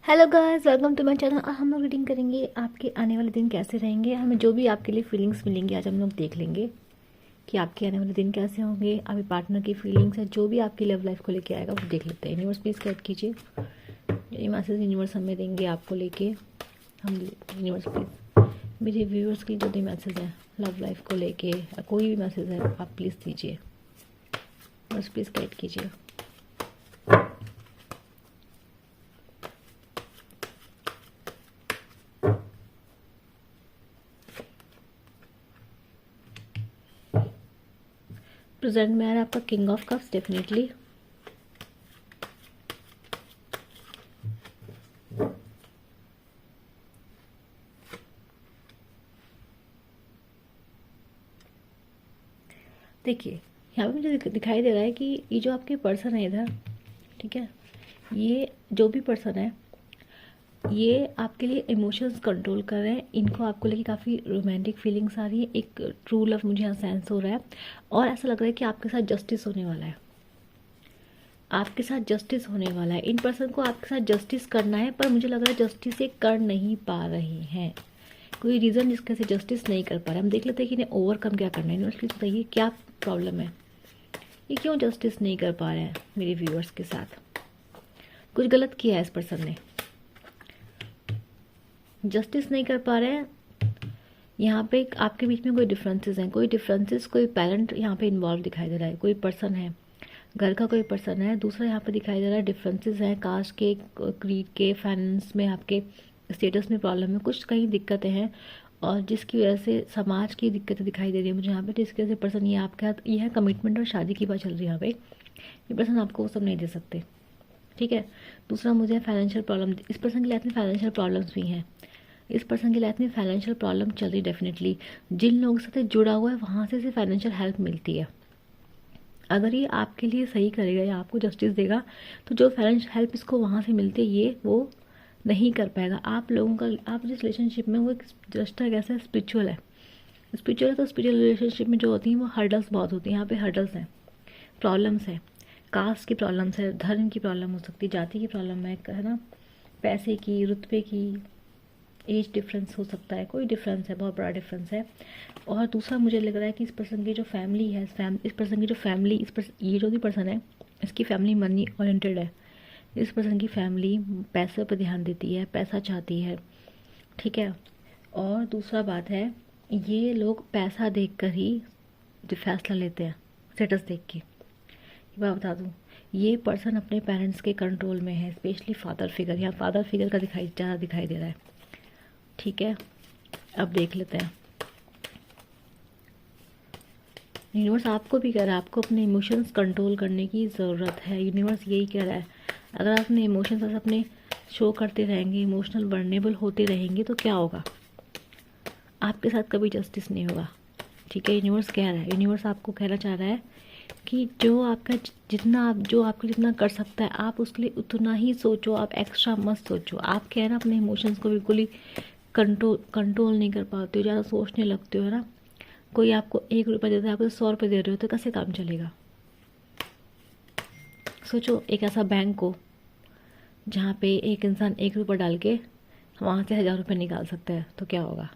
Hello guys, welcome to my channel. हम लोग reading करेंगे आपके आने वाले दिन कैसे रहेंगे। हमें जो भी आपके लिए फीलिंग्स मिलेंगी आज हम लोग देख लेंगे कि आपके आने वाले दिन कैसे होंगे। आपके पार्टनर की फीलिंग्स है, जो भी आपकी लव लाइफ को लेके आएगा वो देख लेते हैं। यूनिवर्स प्लीज गाइड कीजिए, ये मैसेज यूनिवर्स हमें देंगे आपको लेके। हम यूनिवर्स प्लीज मेरे व्यूअर्स की जो भी मैसेज है लव लाइफ को लेके या कोई भी मैसेज है आप प्लीज़ दीजिए। यूनिवर्स प्लीज गाइड कीजिए। प्रेजेंट में आ रहा है आपका किंग ऑफ कप्स डेफिनेटली। देखिए यहाँ पे मुझे दिखाई दे रहा है कि ये जो आपके पर्सन है इधर, ठीक है, ये जो भी पर्सन है ये आपके लिए इमोशंस कंट्रोल कर रहे हैं। इनको आपको लेके काफ़ी रोमांटिक फीलिंग्स आ रही है, एक ट्रू लव मुझे यहाँ सेंस हो रहा है और ऐसा लग रहा है कि आपके साथ जस्टिस होने वाला है। आपके साथ जस्टिस होने वाला है। इन पर्सन को आपके साथ जस्टिस करना है पर मुझे लग रहा है जस्टिस ये कर नहीं पा रहे हैं। कोई रीज़न जिसके से जस्टिस नहीं कर पा रहे। हम देख लेते हैं कि इन्हें ओवरकम क्या करना है। यूनिवर्स बताइए क्या प्रॉब्लम है, ये क्यों जस्टिस नहीं कर पा रहे हैं मेरे व्यूअर्स के साथ। कुछ गलत किया है इस पर्सन ने, जस्टिस नहीं कर पा रहे हैं। यहाँ पे आपके बीच में कोई डिफरेंसेस हैं, कोई पेरेंट यहाँ पे इन्वॉल्व दिखाई दे रहा है, कोई पर्सन है, घर का कोई पर्सन है। दूसरा यहाँ पे दिखाई दे रहा है डिफरेंसेस हैं, कास्ट के, क्रीड के, फाइनेंस में, आपके स्टेटस में प्रॉब्लम है, कुछ कहीं दिक्कतें हैं और जिसकी वजह से समाज की दिक्कतें दिखाई दे रही है मुझे यहाँ पे। जिसकी वजह से पर्सन ये आपके हाथ ये है कमिटमेंट और शादी की बात चल रही है यहाँ पे। ये पर्सन आपको वो सब नहीं दे सकते, ठीक है। दूसरा मुझे फाइनेंशियल प्रॉब्लम, इस पर्सन की लाइफ में फाइनेंशियल प्रॉब्लम्स भी हैं। इस पर्सन की लाइफ में फाइनेंशियल प्रॉब्लम चल रही डेफिनेटली। जिन लोगों के साथ जुड़ा हुआ है वहाँ से फाइनेंशियल हेल्प मिलती है। अगर ये आपके लिए सही करेगा या आपको जस्टिस देगा तो जो फाइनेंशियल हेल्प इसको वहाँ से मिलती है ये वो नहीं कर पाएगा। आप लोगों का, आप जिस रिलेशनशिप में, वो एक रिश्ता कैसा है, स्पिरिचुअल है। स्पिरिचुअल है तो स्पिरिचुअल रिलेशनशिप में जो होती हैं वो हर्डल्स बहुत होती हैं। यहाँ पे हर्डल्स हैं, प्रॉब्लम्स है, कास्ट की प्रॉब्लम्स है, धर्म की प्रॉब्लम हो सकती है, जाति की प्रॉब्लम है ना, पैसे की, रुतबे की, एज डिफरेंस हो सकता है, कोई डिफरेंस है, बहुत बड़ा डिफरेंस है। और दूसरा मुझे लग रहा है कि इस पर्सन की जो फैमिली है, इस पर्सन की जो फैमिली, ये जो भी पर्सन है इसकी फैमिली मनी ओरिएंटेड है। इस पर्सन की फैमिली पैसे पर ध्यान देती है, पैसा चाहती है, ठीक है। और दूसरा बात है, ये लोग पैसा देखकर ही जो फैसला लेते हैं, स्टेटस देख के। ये बात बता दूँ, ये पर्सन अपने पेरेंट्स के कंट्रोल में है, स्पेशली फादर फिगर। यहाँ फादर फिगर का ज़्यादा दिखाई दे रहा है, ठीक है। अब देख लेते हैं। यूनिवर्स आपको भी कह रहा है आपको अपने इमोशंस कंट्रोल करने की ज़रूरत है। यूनिवर्स यही कह रहा है, अगर आप अपने इमोशंस अपने शो करते रहेंगे, इमोशनल वर्नेबल होते रहेंगे तो क्या होगा, आपके साथ कभी जस्टिस नहीं होगा, ठीक है। यूनिवर्स कह रहा है, यूनिवर्स आपको कहना चाह रहा है कि जो आपका जो आपके जितना कर सकता है आप उसके लिए उतना ही सोचो, आप एक्स्ट्रा मत सोचो। आप क्या है ना, अपने इमोशंस को बिल्कुल ही कंट्रोल नहीं कर पाते हो, ज़्यादा सोचने लगते हो, है ना। कोई आपको 1 रुपया देता है, आप 100 रुपये दे रहे हो तो कैसे काम चलेगा। सोचो एक ऐसा बैंक हो जहाँ पे एक इंसान 1 रुपया डाल के वहाँ से 1000 रुपये निकाल सकता है तो क्या होगा,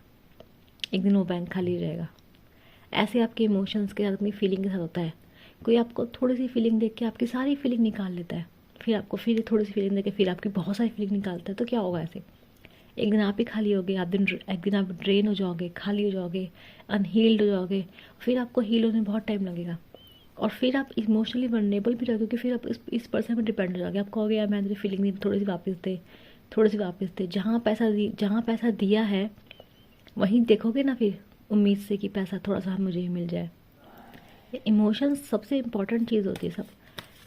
एक दिन वो बैंक खाली रहेगा। ऐसे आपके इमोशंस के साथ, अपनी फीलिंग के साथ होता है। कोई आपको थोड़ी सी फीलिंग देख के आपकी सारी फीलिंग निकाल लेता है, फिर आपको फिर थोड़ी सी फीलिंग देख के फिर आपकी बहुत सारी फीलिंग निकालता है तो क्या होगा। ऐसे एक दिन आप ही खाली होगे, एक दिन आप ड्रेन हो जाओगे, खाली हो जाओगे, अनहील्ड हो जाओगे। फिर आपको हील होने में बहुत टाइम लगेगा और फिर आप इमोशनली वनरेबल भी रहोगे क्योंकि फिर आप इस पर्सन पर डिपेंड हो जाओगे। आप कहोगे यार मैं तेरी फीलिंग दी, थोड़ी सी वापस दे, थोड़ी सी वापस दे। जहाँ पैसा दिया है वहीं देखोगे ना फिर उम्मीद से कि पैसा थोड़ा सा मुझे ही मिल जाए। इमोशंस सबसे इम्पॉर्टेंट चीज़ होती है। सब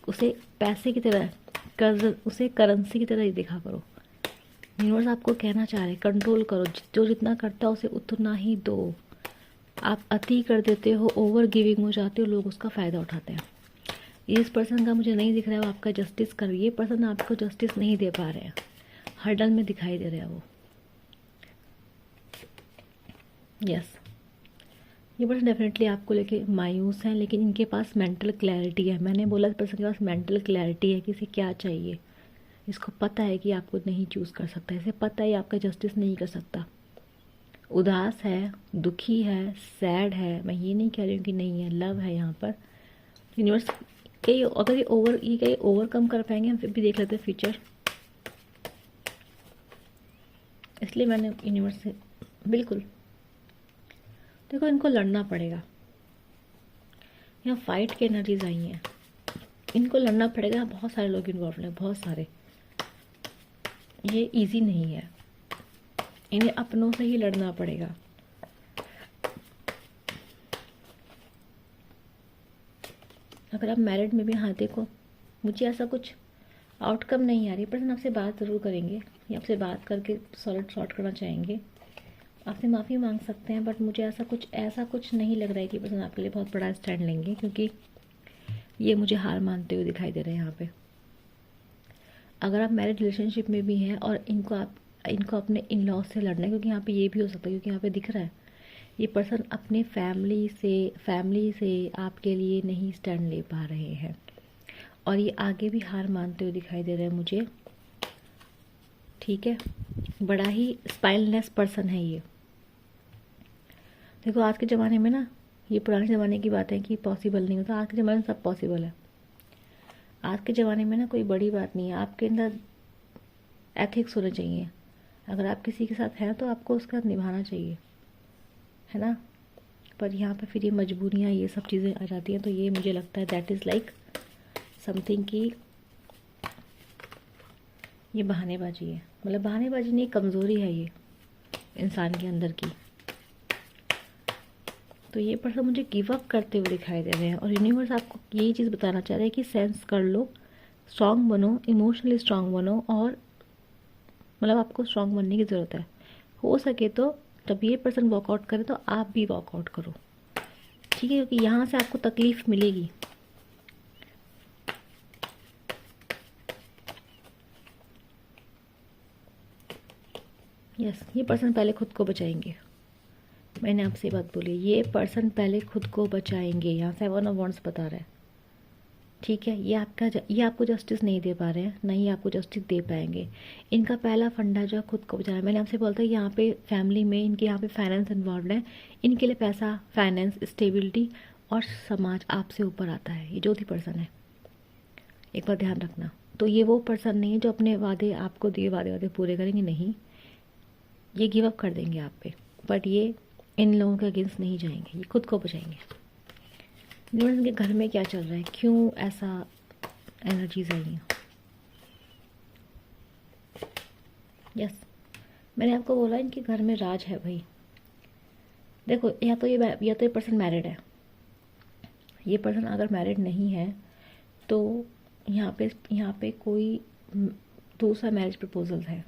उसे पैसे की तरह, उसे करेंसी की तरह ही देखा करो। यूनिवर्स आपको कहना चाह रहे कंट्रोल करो, जो जितना करता है उसे उतना ही दो। आप अति कर देते हो, ओवर गिविंग हो जाते हो, लोग उसका फ़ायदा उठाते हैं। इस पर्सन का मुझे नहीं दिख रहा है वो आपका जस्टिस कर, ये पर्सन आपको जस्टिस नहीं दे पा रहे हैं, हर्डल में दिखाई दे रहा है वो। यस, ये पर्सन डेफिनेटली आपको लेके मायूस है लेकिन इनके पास मेंटल क्लैरिटी है। मैंने बोला इस पर्सन के पास मेंटल क्लैरिटी है कि इसे क्या चाहिए, इसको पता है कि आपको नहीं चूज़ कर सकता, इसे पता है आपका जस्टिस नहीं कर सकता। उदास है, दुखी है, सैड है, मैं ये नहीं कह रही हूँ कि नहीं है, लव है यहाँ पर। यूनिवर्स कई अगर ये कहीं ओवरकम कर पाएंगे, हम फिर भी देख लेते हैं फ्यूचर। इसलिए मैंने यूनिवर्स से बिल्कुल, देखो इनको लड़ना पड़ेगा, यहाँ फाइट की एनर्जीज आई हैं, इनको लड़ना पड़ेगा। बहुत सारे लोग इन्वॉल्व हैं, बहुत सारे, ये इजी नहीं है, इन्हें अपनों से ही लड़ना पड़ेगा। अगर आप मैरिड में भी, हाँ देखो मुझे ऐसा कुछ आउटकम नहीं आ रही, पर आपसे बात ज़रूर करेंगे, या आपसे बात करके सॉर्ट करना चाहेंगे, आपसे माफ़ी मांग सकते हैं, बट मुझे ऐसा कुछ नहीं लग रहा है कि पर्सन आपके लिए बहुत बड़ा स्टैंड लेंगे, क्योंकि ये मुझे हार मानते हुए दिखाई दे रहे हैं यहाँ पे। अगर आप मैरिज रिलेशनशिप में भी हैं और इनको अपने इन लॉज से लड़ना है, क्योंकि यहाँ पे ये भी हो सकता है, क्योंकि यहाँ पे दिख रहा है ये पर्सन अपने फैमिली से आपके लिए नहीं स्टैंड ले पा रहे हैं, और ये आगे भी हार मानते हुए दिखाई दे रहे हैं मुझे। ठीक है, बड़ा ही स्पाइनलेस पर्सन है ये। देखो आज के ज़माने में ना, ये पुराने ज़माने की बात है कि पॉसिबल नहीं होता, आज के ज़माने में सब पॉसिबल है। आज के ज़माने में ना कोई बड़ी बात नहीं है, आपके अंदर एथिक्स होने चाहिए। अगर आप किसी के साथ हैं तो आपको उसका निभाना चाहिए, है ना। पर यहाँ पे फिर ये मजबूरियाँ, ये सब चीज़ें आ जाती हैं, तो ये मुझे लगता है दैट इज़ लाइक समथिंग कि ये बहानेबाजी है, मतलब बहानेबाजी नहीं, कमज़ोरी है ये इंसान के अंदर की। तो ये पर्सन मुझे गिव अप करते हुए दिखाई दे रहे हैं, और यूनिवर्स आपको यही चीज़ बताना चाह रहा है कि सेंस कर लो, स्ट्रांग बनो, इमोशनली स्ट्रांग बनो, और मतलब आपको स्ट्रांग बनने की ज़रूरत है। हो सके तो जब ये पर्सन वॉकआउट करे तो आप भी वॉकआउट करो, ठीक है, क्योंकि यहाँ से आपको तकलीफ़ मिलेगी। यस, ये पर्सन पहले खुद को बचाएंगे, मैंने आपसे बात बोली, ये पर्सन पहले खुद को बचाएंगे। यहाँ 7 ऑफ वॉन्ड्स बता रहा है, ठीक है। ये आपको जस्टिस नहीं दे पा रहे हैं, नहीं आपको जस्टिस दे पाएंगे। इनका पहला फंडा जो है खुद को बचाना है। मैंने आपसे बोला था यहाँ पे फैमिली में इनके यहाँ पे फाइनेंस इन्वॉल्व है, इनके लिए पैसा, फाइनेंस, स्टेबिलिटी और समाज आपसे ऊपर आता है। ये जो भी पर्सन है, एक बार ध्यान रखना। तो ये वो पर्सन नहीं है जो अपने वादे आपको दिए वादे पूरे करेंगे, नहीं, ये गिव अप कर देंगे आप पे, बट ये इन लोगों के अगेंस्ट नहीं जाएंगे, ये खुद को बचाएंगे। इनके घर में क्या चल रहा है, क्यों ऐसा एनर्जीज आई हैं। यस, मैंने आपको बोला इनके घर में राज है भाई। देखो या तो ये पर्सन मैरिड है, ये पर्सन अगर मैरिड नहीं है तो यहाँ पे कोई दूसरा मैरिज प्रपोजल है,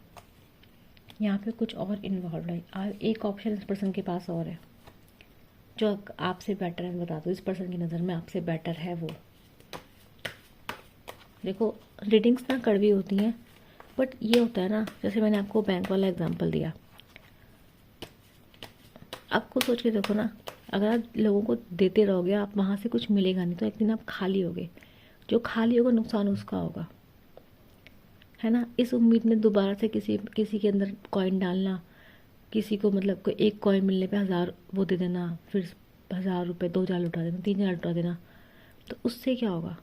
यहाँ पे कुछ और इन्वॉल्व है। एक ऑप्शन इस पर्सन के पास और है जो आपसे बेटर है, बता दो इस पर्सन की नज़र में आपसे बेटर है वो। देखो रीडिंग्स ना कड़वी होती हैं, बट ये होता है ना, जैसे मैंने आपको बैंक वाला एग्जांपल दिया, आपको सोच के देखो ना, अगर आप लोगों को देते रहोगे, आप वहाँ से कुछ मिलेगा नहीं, तो एक दिन आप खाली होगे, जो खाली होगा नुकसान उसका होगा, है ना। इस उम्मीद में दोबारा से किसी के अंदर कॉइन डालना, किसी को मतलब कोई एक कॉइन मिलने पे 1000 वो दे देना, फिर 1000 रुपये 2000 लुटा देना, 3000 लुटा देना, तो उससे क्या होगा,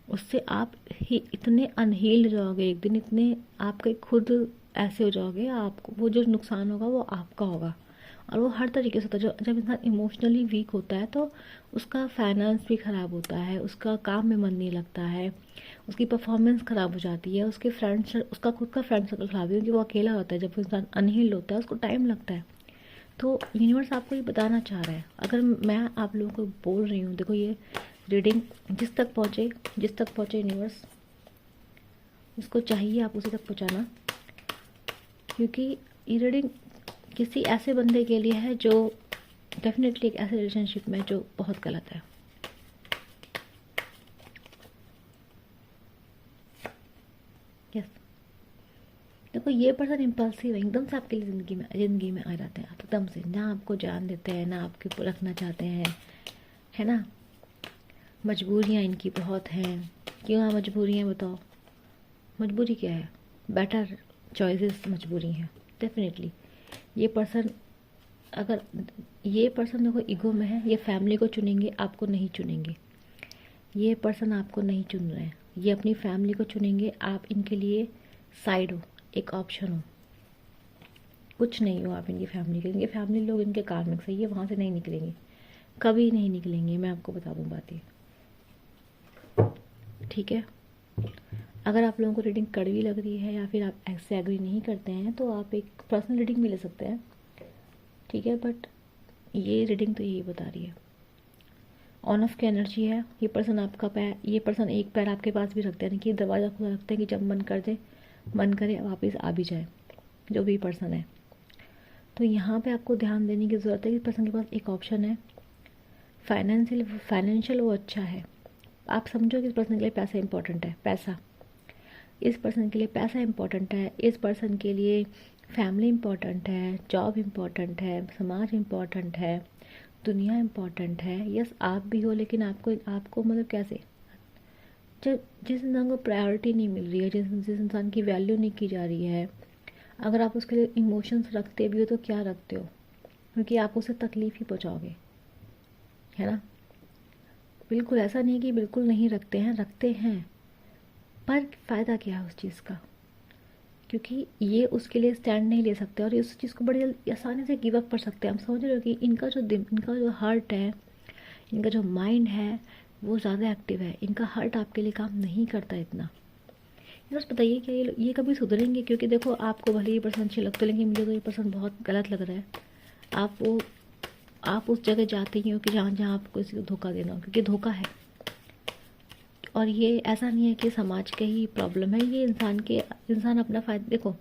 उससे आप ही इतने अनहील्ड हो जाओगे, एक दिन इतने आपके खुद ऐसे हो जाओगे, आपको वो जो नुकसान होगा वो आपका होगा। और वो हर तरीके से होता है, जब इंसान इमोशनली वीक होता है तो उसका फाइनेंस भी ख़राब होता है, उसका काम में मन नहीं लगता है, उसकी परफॉर्मेंस ख़राब हो जाती है, उसका खुद का फ्रेंड सर्कल ख़राब है, क्योंकि वो अकेला होता है। जब वो इंसान अनहील्ड होता है उसको टाइम लगता है। तो यूनिवर्स आपको ये बताना चाह रहा है, अगर मैं आप लोगों को बोल रही हूँ, देखो ये रीडिंग जिस तक पहुँचे यूनिवर्स, जिसको चाहिए आप उसी तक पहुँचाना, क्योंकि ये रीडिंग किसी ऐसे बंदे के लिए है जो डेफिनेटली एक ऐसे रिलेशनशिप में जो बहुत गलत है। यस, देखो ये पर्सन इम्पल्सिव है, एकदम से आपके लिए ज़िंदगी में आ जाते हैं एकदम से, ना आपको जान देते हैं, ना आपके ऊपर रखना चाहते हैं, है ना। मजबूरियाँ इनकी बहुत हैं, क्यों मजबूरियाँ बताओ, मजबूरी क्या है, बेटर चॉइसेस मजबूरी हैं डेफिनेटली। ये पर्सन, अगर ये पर्सन देखो ईगो में है, ये फैमिली को चुनेंगे, आपको नहीं चुनेंगे। ये पर्सन आपको नहीं चुन रहे हैं, ये अपनी फैमिली को चुनेंगे, आप इनके लिए साइड हो, एक ऑप्शन हो, कुछ नहीं हो आप इनकी फैमिली के। इनके फैमिली लोग इनके कार्मिक से, ये वहाँ से नहीं निकलेंगे, कभी नहीं निकलेंगे, मैं आपको बता दूँ बात ये, ठीक है। अगर आप लोगों को रीडिंग कड़वी लग रही है या फिर आप ऐसे एग्री नहीं करते हैं तो आप एक पर्सनल रीडिंग भी ले सकते हैं, ठीक है। बट ये रीडिंग तो यही बता रही है, ऑन ऑफ की एनर्जी है। ये पर्सन आपका पैर, ये पर्सन एक पैर आपके पास भी रखते हैं, यानी कि दरवाज़ा खुला रखते हैं कि जब मन कर दे, मन करे वापस आ भी जाए, जो भी पर्सन है। तो यहाँ पे आपको ध्यान देने की ज़रूरत है कि पर्सन के पास एक ऑप्शन है, फाइनेंशियल वो अच्छा है। आप समझो कि इस पर्सन के लिए पैसा इंपॉर्टेंट है, पैसा, इस पर्सन के लिए पैसा इंपॉर्टेंट है, इस पर्सन के लिए फैमिली इंपॉर्टेंट है, जॉब इंपॉर्टेंट है, समाज इंपॉर्टेंट है, दुनिया इम्पॉर्टेंट है। यस आप भी हो, लेकिन आपको मतलब कैसे, जब जिस इंसान को प्रायोरिटी नहीं मिल रही है, जिस इंसान की वैल्यू नहीं की जा रही है, अगर आप उसके लिए इमोशंस रखते भी हो तो क्या रखते हो, क्योंकि आप उसे तकलीफ़ ही पहुँचाओगे, है ना। बिल्कुल ऐसा नहीं कि बिल्कुल नहीं रखते हैं, रखते हैं, पर फ़ायदा क्या है उस चीज़ का, क्योंकि ये उसके लिए स्टैंड नहीं ले सकते और उस चीज़ को बड़ी आसानी से गिव अप कर सकते हैं। हम समझ रहे हो कि इनका जो हार्ट है, इनका जो माइंड है वो ज़्यादा एक्टिव है, इनका हार्ट आपके लिए काम नहीं करता इतना। बस बताइए क्या ये कभी सुधरेंगे, क्योंकि देखो आपको भले ये पर्सन अच्छे लगते, लेकिन मुझे तो ये पर्सन बहुत गलत लग रहा है। आप उस जगह जाते ही हो कि जहाँ आपको किसी को धोखा देना हो, क्योंकि धोखा है। और ये ऐसा नहीं है कि समाज का ही प्रॉब्लम है, ये इंसान अपना फ़ायदा देखो।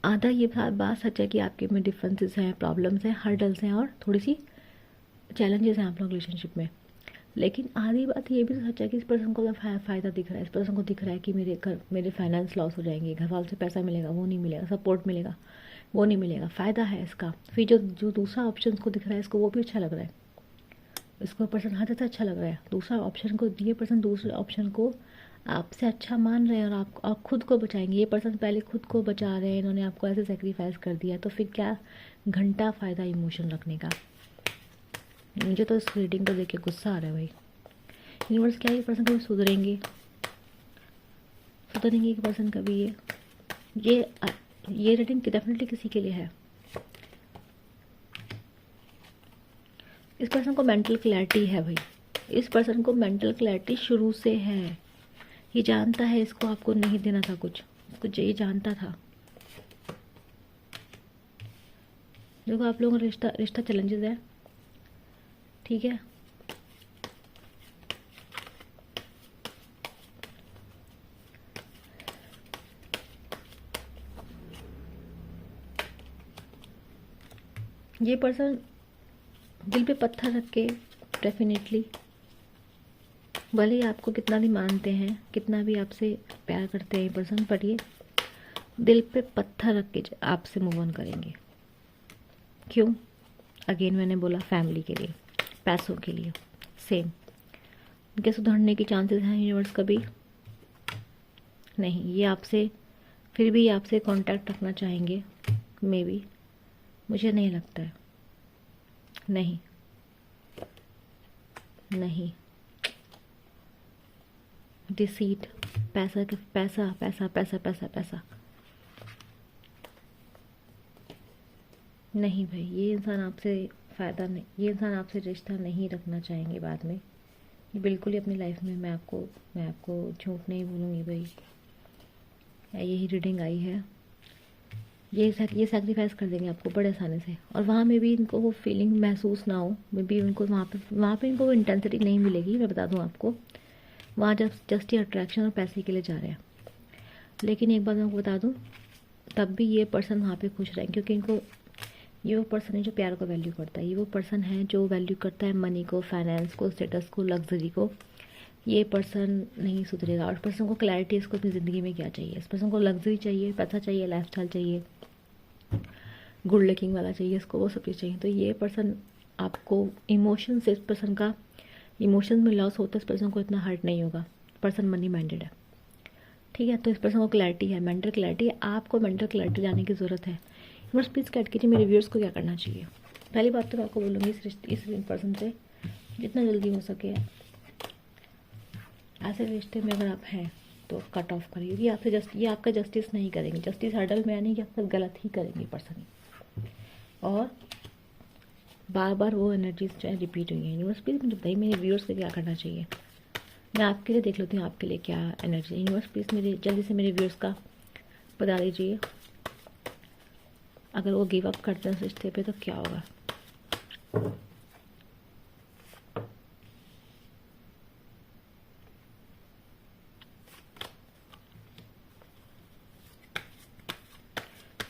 आधा ये बात सच है कि आपके में डिफरेंसेस हैं, प्रॉब्लम्स हैं, हर्डल्स हैं और थोड़ी सी चैलेंजेस हैं आप लोग रिलेशनशिप में, लेकिन आधी बात ये भी तो सच है कि इस पर्सन को फ़ायदा दिख रहा है, इस पर्सन को दिख रहा है कि मेरे फाइनेंस लॉस हो जाएंगे, घर वालों से पैसा मिलेगा वो नहीं मिलेगा, सपोर्ट मिलेगा वो नहीं मिलेगा, फ़ायदा है इसका। फिर जो दूसरा ऑप्शन को दिख रहा है इसको वो भी अच्छा लग रहा है, इसको पर्सन हद से अच्छा लग रहा है, दूसरा ऑप्शन को, ये पर्सन दूसरे ऑप्शन को आपसे अच्छा मान रहे हैं और आप खुद को बचाएंगे। ये पर्सन पहले खुद को बचा रहे हैं, इन्होंने आपको ऐसे सेक्रीफाइस कर दिया, तो फिर क्या घंटा फ़ायदा इमोशन रखने का। मुझे तो इस रीडिंग को देख के गुस्सा आ रहा है भाई। यूनिवर्स क्या ये पर्सन कभी सुधरेंगे कि पर्सन कभी ये रीडिंग डेफिनेटली किसी के लिए है। इस पर्सन को मेंटल क्लैरिटी है भाई, इस पर्सन को मेंटल क्लैरिटी शुरू से है, ये जानता है इसको आपको नहीं देना था कुछ, इसको ये जानता था। देखो आप लोगों का रिश्ता चैलेंजेस है, ठीक है। ये पर्सन दिल पे पत्थर रख के डेफिनेटली, भले ही आपको कितना भी मानते हैं, कितना भी आपसे प्यार करते हैं ये पर्सन, पर ये दिल पे पत्थर रख के आपसे मूव ऑन करेंगे। क्यों? अगेन मैंने बोला फैमिली के लिए, पैसों के लिए, सेम। इनके सुधरने की चांसेस हैं यूनिवर्स कभी नहीं। ये आपसे फिर भी आपसे कांटेक्ट रखना चाहेंगे मे बी, मुझे नहीं लगता है। नहीं नहीं, डिसीट, पैसा पैसा पैसा पैसा पैसा पैसा, नहीं भाई, ये इंसान आपसे फ़ायदा नहीं, ये इंसान आपसे रिश्ता नहीं रखना चाहेंगे बाद में, ये बिल्कुल ही अपनी लाइफ में। मैं आपको झूठ नहीं बोलूँगी भाई, यही रीडिंग आई है। ये सैक्रिफाइस कर देंगे आपको बड़े आसानी से, और वहाँ में भी इनको वो फीलिंग महसूस ना हो, मे बी उनको वहाँ पे इनको वो इंटेंसिटी नहीं मिलेगी। मैं बता दूँ आपको, वहाँ जस्ट ये अट्रैक्शन और पैसे के लिए जा रहे हैं। लेकिन एक बात मैं आपको बता दूँ, तब भी ये पर्सन वहाँ पे खुश रहेंगे, क्योंकि इनको ये वो पर्सन है जो प्यार को वैल्यू करता है, ये वो पर्सन है जो वैल्यू करता है मनी को, फाइनेंस को, स्टेटस को, लग्जरी को। ये पर्सन नहीं सुधरेगा, और पर्सन को क्लैरिटी, इसको अपनी ज़िंदगी में क्या चाहिए। इस पर्सन को लग्जरी चाहिए, पैसा चाहिए, लाइफस्टाइल चाहिए, गुड लुकिंग वाला चाहिए, इसको वो सब चीज़ चाहिए। तो ये पर्सन आपको इमोशन से, इस पर्सन का इमोशन में लॉस होता है, इस पर्सन को इतना हर्ट नहीं होगा। पर्सन मनी माइंडेड है, ठीक है। तो इस पर्सन को क्लैरिटी है, मेंटल क्लैरिटी है, आपको मेंटल क्लैरिटी लाने की ज़रूरत है। बस प्लीज़ गाइड कीजिए मेरे व्यूअर्स को क्या करना चाहिए। पहली बात तो मैं आपको बोलूँगी इस पर्सन से जितना जल्दी हो सके ऐसे रिश्ते में अगर आप हैं तो कट ऑफ करिए। ये आपका जस्टिस नहीं करेंगे। जस्टिस हर्डल में यानी कि आपका गलत ही करेंगे पर्सन। और बार बार वो एनर्जीज जो है रिपीट हुई हैं। यूनिवर्स प्लीज़ मुझे बताइए मेरे व्यूअर्स को क्या करना चाहिए। मैं आपके लिए देख लेती हूँ आपके लिए क्या एनर्जी है। यूनिवर्स प्लीज़ मेरे जल्दी से मेरे व्यूअर्स का बता दीजिए। अगर वो गिव अप करते हैं उस रिश्ते पे तो क्या होगा।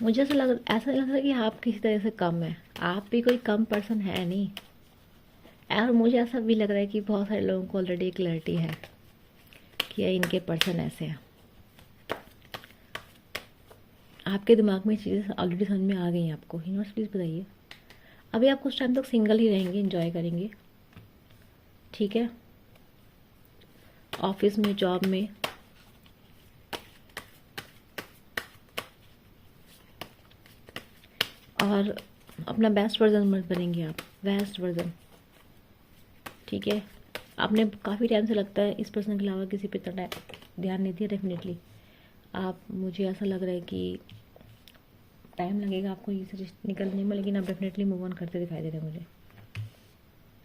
मुझे ऐसा लग रहा है कि आप किसी तरह से कम है। आप भी कोई कम पर्सन है नहीं। और मुझे ऐसा भी लग रहा है कि बहुत सारे लोगों को ऑलरेडी क्लैरिटी है कि इनके पर्सन ऐसे हैं। आपके दिमाग में चीज़ें ऑलरेडी समझ में आ गई हैं आपको। यूनिवर्स प्लीज़ बताइए। अभी आप कुछ टाइम तक सिंगल ही रहेंगे, एंजॉय करेंगे, ठीक है। ऑफिस में, जॉब में और अपना बेस्ट वर्जन बनेंगे आप, बेस्ट वर्जन, ठीक है। आपने काफ़ी टाइम से लगता है इस पर्सन के अलावा किसी पे इतना ध्यान नहीं दिया। डेफिनेटली आप, मुझे ऐसा लग रहा है कि टाइम लगेगा आपको ये से निकलने में, लेकिन आप डेफिनेटली मूव ऑन करते दिखाई दे रहे हैं मुझे,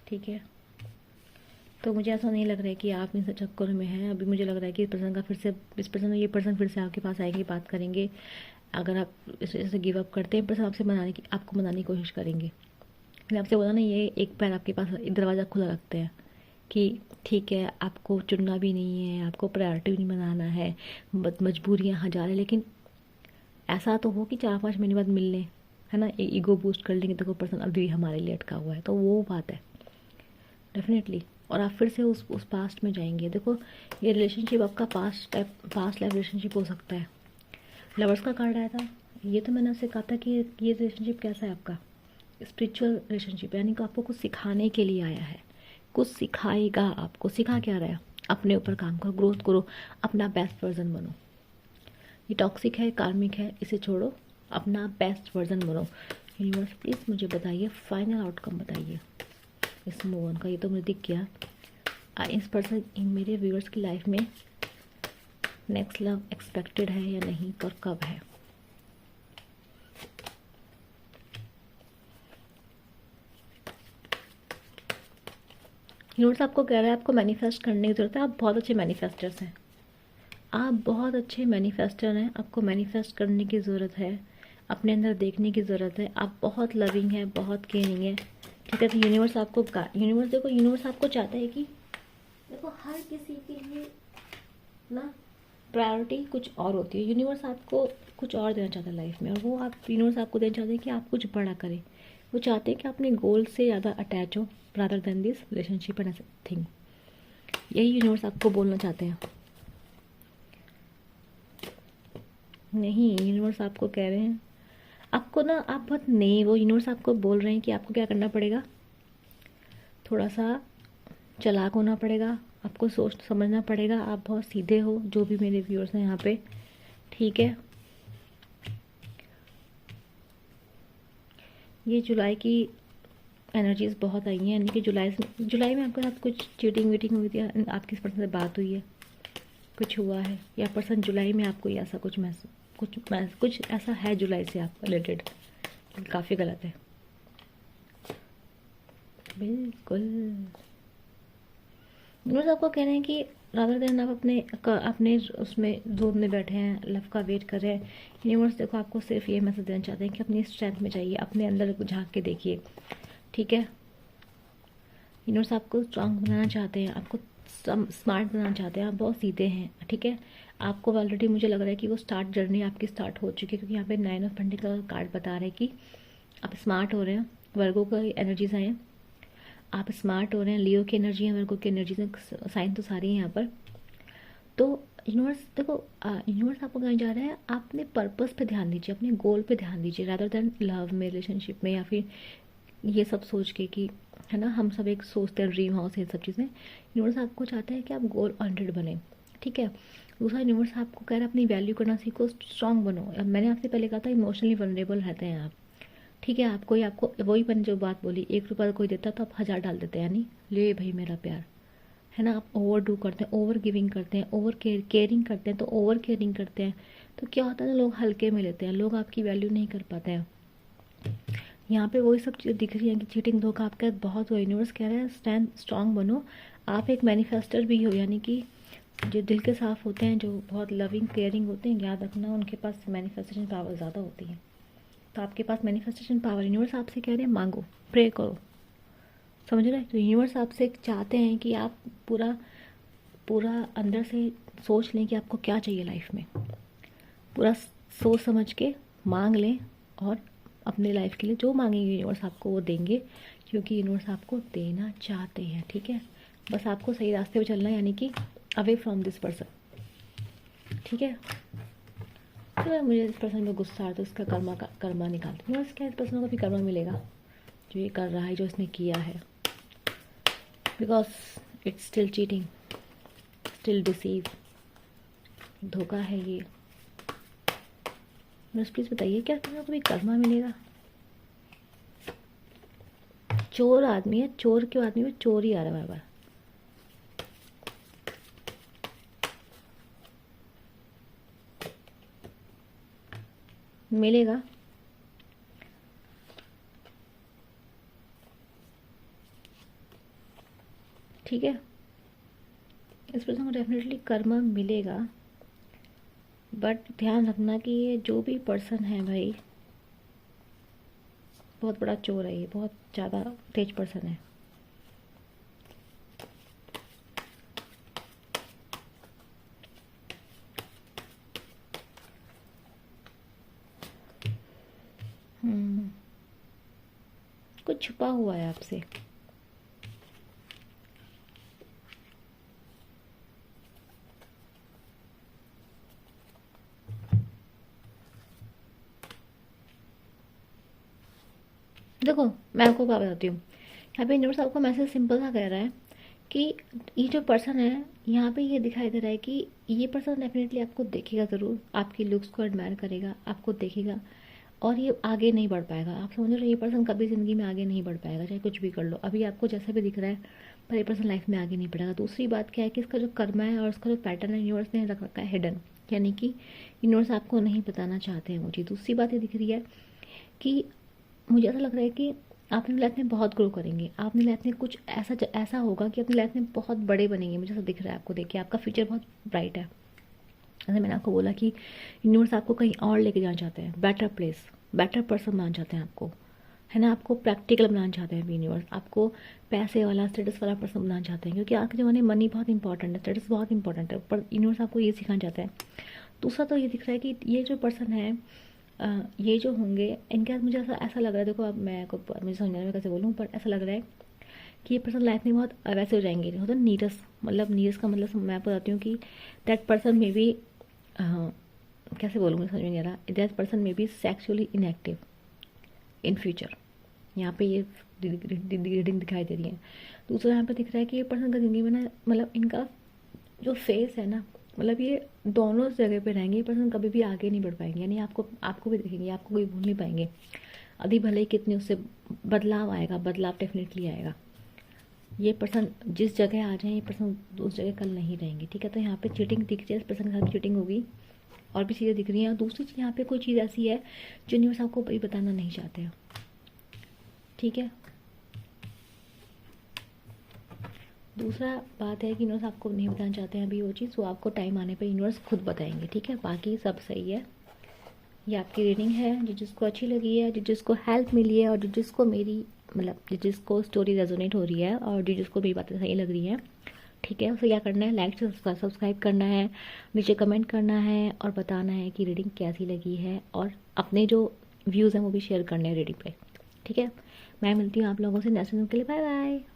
ठीक है। तो मुझे ऐसा नहीं लग रहा है कि आप इन चक्करों में हैं। अभी मुझे लग रहा है कि ये पर्सन फिर से आपके पास आएंगे, बात करेंगे। अगर आप इसे गिव अप करते हैं, पर्सन आपको मनाने की कोशिश करेंगे। मैंने आपसे बोला ना, ये एक पैर आपके पास दरवाज़ा खुला रखते हैं कि ठीक है, आपको चुनना भी नहीं है, आपको प्रायोरिटी भी नहीं बनाना है, मजबूरियाँ हजार है। लेकिन ऐसा तो हो कि 4-5 महीने बाद मिल लें, है ना, ईगो बूस्ट कर लेंगे तो कोई पर्सन अभी भी हमारे लिए अटका हुआ है, तो वो बात है डेफिनेटली। और आप फिर से उस पास्ट में जाएंगे। देखो, ये रिलेशनशिप आपका पास्ट लाइफ रिलेशनशिप हो सकता है। लवर्स का कार्ड आया था। ये तो मैंने आपसे कहा था कि ये रिलेशनशिप कैसा है आपका, स्पिरिचुअल रिलेशनशिप, यानी कि आपको कुछ सिखाने के लिए आया है, कुछ सिखाएगा आपको। सिखा क्या रहा है, अपने ऊपर काम करो, ग्रोथ करो, अपना बेस्ट वर्जन बनो। ये टॉक्सिक है, कार्मिक है, इसे छोड़ो, अपना बेस्ट वर्जन बनो। यूनिवर्स प्लीज़ मुझे बताइए, फाइनल आउटकम बताइए इस मूव ऑन का। ये तो मुझे दिख गया। इस पर्सन मेरे व्यूअर्स की लाइफ में नेक्स्ट लव एक्सपेक्टेड है या नहीं, और कब है। यूनिवर्स आपको कह रहा है आपको मैनिफेस्ट करने की ज़रूरत है। आप बहुत अच्छे मैनिफेस्टर्स हैं, आप बहुत अच्छे मैनिफेस्टर हैं। आपको मैनिफेस्ट करने की ज़रूरत है, अपने अंदर देखने की ज़रूरत है। आप बहुत लविंग है, बहुत केयरिंग है, ठीक है। तो यूनिवर्स आपको चाहता है कि देखो, हर किसी के लिए ना प्रायोरिटी कुछ और होती है। यूनिवर्स आपको कुछ और देना चाहता है लाइफ में, और वो यूनिवर्स आपको देना चाहते हैं कि आप कुछ बड़ा करें। वो चाहते हैं कि अपने गोल से ज़्यादा अटैच हो rather than this relationship and thing. यही यूनिवर्स आपको बोलना चाहते हैं। नहीं, यूनिवर्स आपको कह रहे हैं आपको ना, आप बहुत नहीं, वो यूनिवर्स आपको बोल रहे हैं कि आपको क्या करना पड़ेगा, थोड़ा सा चालाक होना पड़ेगा, आपको सोच समझना पड़ेगा। आप बहुत सीधे हो, जो भी मेरे व्यूअर्स हैं यहाँ पे, ठीक है। ये जुलाई की एनर्जीज बहुत आई हैं, यानी कि जुलाई में आपके साथ कुछ चीटिंग वीटिंग हुई थी, आपकी इस पर्सन से बात हुई है, कुछ हुआ है, या पर्सन जुलाई में आपको ऐसा कुछ ऐसा है जुलाई से आपका रिलेटेड, काफ़ी गलत है बिल्कुल। यूनिवर्स आपको कह रहे हैं कि रादर देन आप अपने उसमें जोन में बैठे हैं, लव का वेट कर रहे हैं। यूनिवर्स देखो, आपको सिर्फ ये मैसेज देना चाहते हैं कि अपनी स्ट्रेंथ में जाइए, अपने अंदर झांक के देखिए, ठीक है। यूनिवर्स आपको स्ट्रांग बनाना चाहते हैं, आपको स्मार्ट बनाना चाहते हैं। आप बहुत सीधे हैं, ठीक है। आपको ऑलरेडी मुझे लग रहा है कि वो जर्नी आपकी स्टार्ट हो चुकी है, क्योंकि यहाँ पे 9 ऑफ पेंटिकल का कार्ड बता रहे हैं कि आप स्मार्ट हो रहे हैं। वर्गो का एनर्जीज आए हैं, आप स्मार्ट हो रहे हैं। लियो की एनर्जी है, वर्गो की एनर्जी है, साइन तो सारी हैं यहाँ पर। तो यूनिवर्स देखो, यूनिवर्स आपको कहना चाह रहा है, आप अपने पर्पस पे ध्यान दीजिए, अपने गोल पे ध्यान दीजिए, रादर देन लव में, रिलेशनशिप में, या फिर ये सब सोच के कि, है ना, हम सब एक सोचते हैं ड्रीम हाउस, ये सब चीज़ें। यूनिवर्स आपको चाहता है कि आप गोल ऑरिएंटेड बने, ठीक है। दूसरा यूनिवर्स आपको कह रहा है अपनी वैल्यू करना सीखो, स्ट्रांग बनो। अब मैंने आपसे पहले कहा था इमोशनली वनरेबल रहते हैं आप, ठीक है। आपको वही मैंने जो बात बोली, 1 रुपया कोई देता तो आप 1000 डाल देते हैं, यानी ले भाई मेरा प्यार, है ना। आप ओवर डू करते हैं, ओवर गिविंग करते हैं, ओवर केयरिंग करते हैं, तो ओवर केयरिंग करते हैं तो क्या होता है ना, लोग हल्के में लेते हैं, लोग आपकी वैल्यू नहीं कर पाते हैं। यहाँ पे वही सब चीज़ें दिख रही हैं कि चीटिंग धोखा आपका बहुत हुआ। यूनिवर्स कह रहा है स्टैंड स्ट्रांग बनो। आप एक मैनिफेस्टर भी हो, यानी कि जो दिल के साफ होते हैं, जो बहुत लविंग केयरिंग होते हैं, याद रखना उनके पास मैनिफेस्टेशन पावर ज़्यादा होती है। तो आपके पास मैनिफेस्टेशन पावर, यूनिवर्स आपसे कह रहे हैं मांगो, प्रे करो, समझ रहे हैं। तो यूनिवर्स आपसे चाहते हैं कि आप पूरा पूरा अंदर से सोच लें कि आपको क्या चाहिए लाइफ में, पूरा सोच समझ के मांग लें, और अपने लाइफ के लिए जो मांगेंगे यूनिवर्स आपको वो देंगे, क्योंकि यूनिवर्स आपको देना चाहते हैं, ठीक है। बस आपको सही रास्ते पे चलना है, यानी कि अवे फ्रॉम दिस पर्सन, ठीक है। तो मुझे इस पर्सन पे गुस्सा आता है, तो इसका कर्मा निकालते हैं। क्या इस पर्सन को भी कर्मा मिलेगा जो ये कर रहा है, जो इसने किया है, because it's still cheating, still deceive, धोखा है ये। बस प्लीज़ बताइए क्या तुम्हें कभी कर्मा मिलेगा। चोर आदमी है, चोर क्यों आदमी में चोर ही आ रहा है बार बार। मिलेगा, ठीक है। इस पर्सन को डेफिनेटली कर्मा मिलेगा, बट ध्यान रखना कि ये जो भी पर्सन है भाई, बहुत बड़ा चोर है, ये बहुत ज़्यादा तेज पर्सन है। कुछ छुपा हुआ है आपसे। देखो मैं आपको क्या बताती हूँ, यहाँ पे यूनिवर्स आपको मैसेज सिंपल सा कह रहा है कि ये जो पर्सन है, यहाँ पे ये दिखाई दे रहा है कि ये पर्सन डेफिनेटली आपको देखेगा ज़रूर, आपकी लुक्स को एडमायर करेगा, आपको देखेगा, और ये आगे नहीं बढ़ पाएगा। आप समझ रहे हो, ये पर्सन कभी ज़िंदगी में आगे नहीं बढ़ पाएगा, चाहे कुछ भी कर लो। अभी आपको जैसा भी दिख रहा है, पर ये पर्सन लाइफ में आगे नहीं बढ़ेगा। दूसरी बात क्या है कि इसका जो कर्मा है और उसका जो पैटर्न है, यूनिवर्स ने रख रखा है हिडन, यानी कि यूनिवर्स आपको नहीं बताना चाहते हैं वो चीज़। दूसरी बात ये दिख रही है कि मुझे ऐसा लग रहा है कि आप अपनी लाइफ में बहुत ग्रो करेंगे, आप अपनी लाइफ में कुछ ऐसा होगा कि अपनी लाइफ में बहुत बड़े बनेंगे। मुझे ऐसा दिख रहा है, आपको देखिए आपका फ्यूचर बहुत ब्राइट है। जैसे मैंने आपको बोला कि यूनिवर्स आपको कहीं और लेके जाना चाहते हैं, बेटर प्लेस, बेटर पर्सन बनाना चाहते हैं आपको, है ना। आपको प्रैक्टिकल बनाना चाहते हैं यूनिवर्स, आपको पैसे वाला स्टेटस वाला पर्सन बनाना चाहते हैं, क्योंकि आज के ज़माने में मनी बहुत इंपॉर्टेंट है, स्टेटस बहुत इंपॉर्टेंट है, पर यूनिवर्स आपको ये सिखाना चाहते हैं। दूसरा तो ये दिख रहा है कि ये जो पर्सन है, ये जो होंगे इनके साथ मुझे ऐसा लग रहा है, देखो अब मुझे समझाने में कैसे बोलूँ, पर ऐसा लग रहा है कि ये पर्सन लाइफ में बहुत वैसे हो जाएंगे, होता है नीरस, मतलब नीरस का मतलब मैं आपको बताती हूँ कि दैट पर्सन में भी कैसे बोलूँगी समझ में नहीं आ रहा, that person may be sexually inactive in future. यहाँ पे ये रीडिंग दिखाई दे रही है। दूसरा यहाँ पे दिख रहा है कि ये पर्सन का ज़िंदगी में ना, मतलब इनका जो फेस है ना, मतलब ये दोनों जगह पे रहेंगे, ये पर्सन कभी भी आगे नहीं बढ़ पाएंगे, यानी आपको भी देखेंगे, आपको कोई भूल नहीं पाएंगे। अभी भले ही कितने उससे बदलाव आएगा, बदलाव डेफिनेटली आएगा। ये पर्सन जिस जगह आ जाए, ये पर्सन उस जगह कल नहीं रहेंगे, ठीक है। तो यहाँ पे चीटिंग दिख रही है, इस पर्सन के साथ चीटिंग होगी, और भी चीज़ें दिख रही हैं। दूसरी चीज़ यहाँ पे कोई चीज़ ऐसी है जो यूनिवर्स आपको बताना नहीं चाहते हैं, ठीक है। दूसरा बात है कि यूनिवर्स आपको नहीं बताना चाहते हैं अभी वो चीज़, वो आपको टाइम आने पर यूनिवर्स खुद बताएंगे, ठीक है। बाकी सब सही है। ये आपकी रीडिंग है, जिसको अच्छी लगी है, जिसको हेल्प मिली है, और जिसको मेरी मतलब जिसको स्टोरी रेजोनेट हो रही है, और जिसको मेरी बातें सही लग रही हैं, ठीक है, उसे क्या करना है, लाइक सब्सक्राइब करना है, नीचे कमेंट करना है, और बताना है कि रीडिंग कैसी लगी है, और अपने जो व्यूज़ हैं वो भी शेयर करने हैं रीडिंग पे, ठीक है। मैं मिलती हूँ आप लोगों से नेक्स्ट वीडियो के लिए। Bye bye.